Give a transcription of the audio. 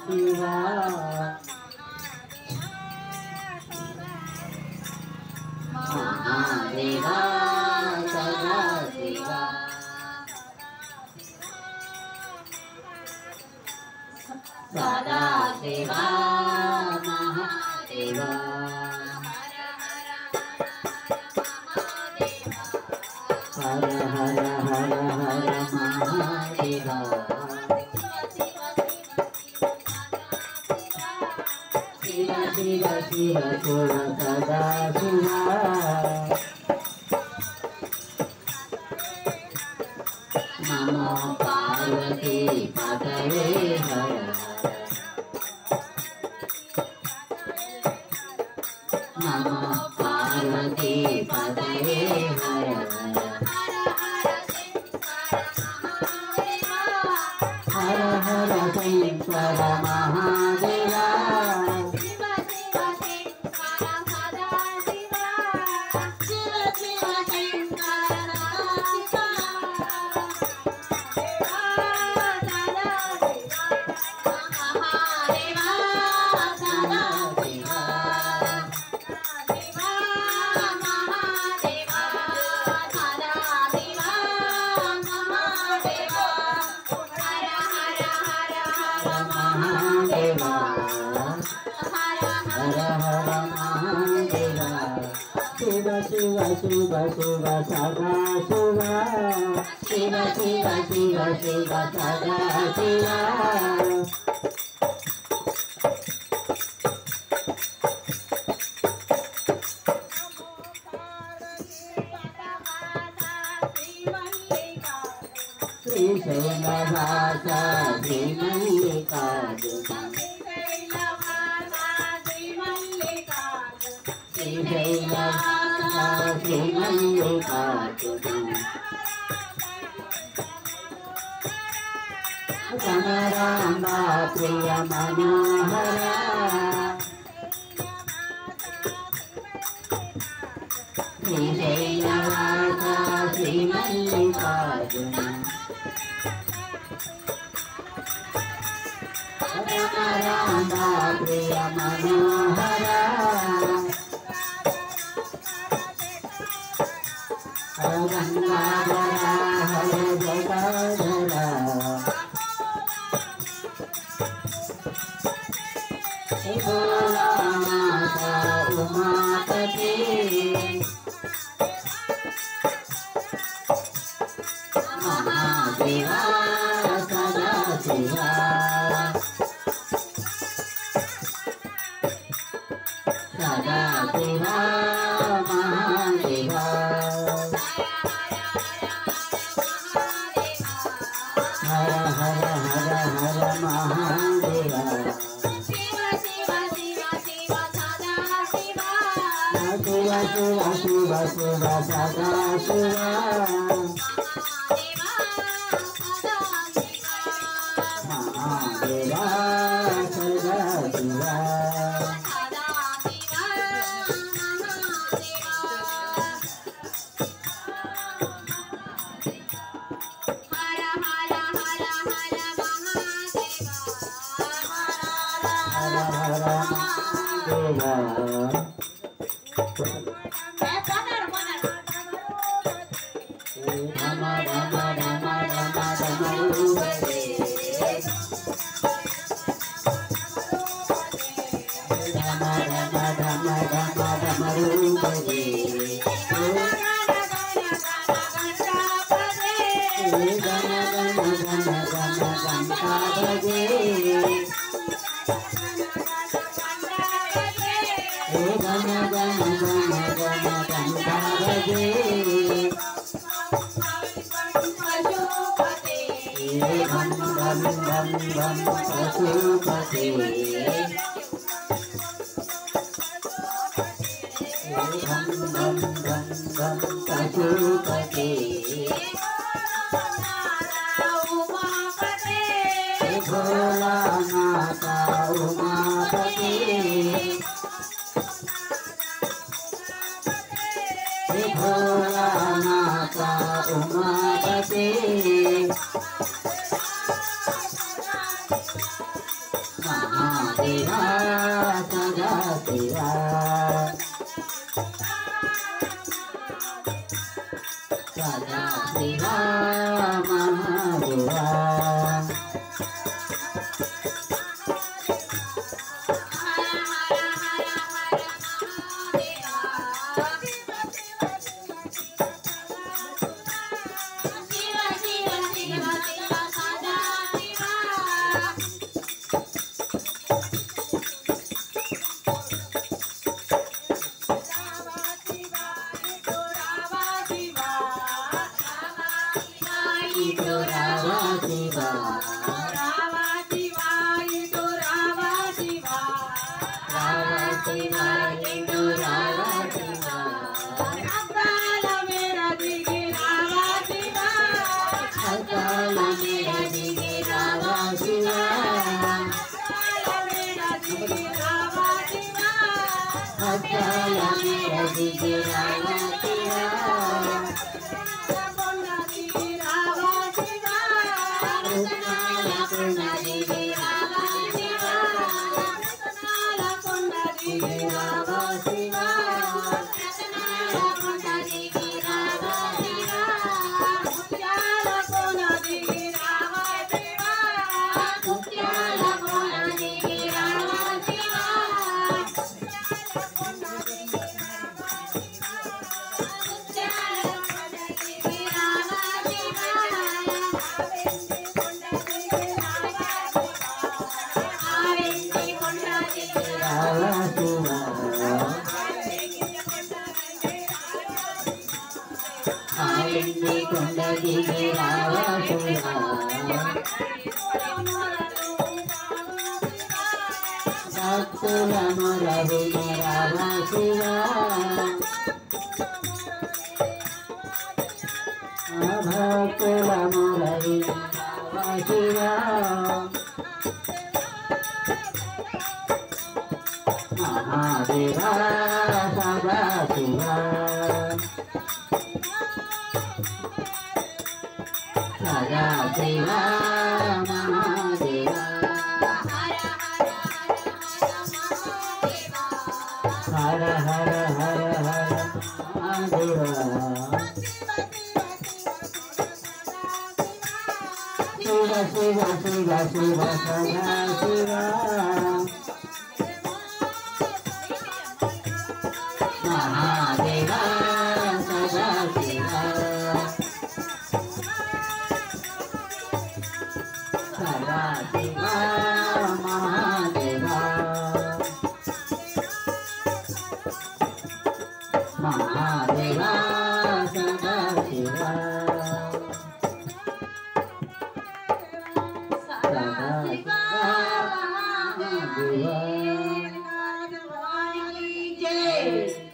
शिवा महादेवा सदा शिवा सदा शिवा महादेवा हर हर हर हर महादेवा शिव शिव शिव शिव सदा शिवा नमो पार्वती पतये हर नमो पार्वती पतये हर हर हर शंकर महादेवा शिव शिव शिव शिव सदा शिवा शिव शिव शिव शिव सदा शिवा श्रीशैलवासा श्रीमल्लिकार्जुन श्रीशैलवासा श्रीमल्लिकार्जुन कमलाम्बा प्रिय मनोहरा श्रीशैलवासा श्रीमल्लिकार्जुन कमलाम्बा प्रिय मनोहरा गंगाधरा हर जटाधरा भोलानाथा उमापति महादेवा सदा शिवा सदा शिवा महादेवा हर हर हर हर महादेवा शिव शिव शिव शिव सदा शिवा शिव शिव शिव शिव सदा शिवा महादेवा सदा शिवा महादेवा सदा शिवा सदा शिवा महादेवा महादेवा सदा शिवा सदा शिवा महादेवा हर हर हर हर महादेवा शिव शिव शिव शिव सदा शिवा महादेवा सदा शिवा सदा शिवा महादेवा महादेवा सदा शिवा सदा शिवा महादेवा।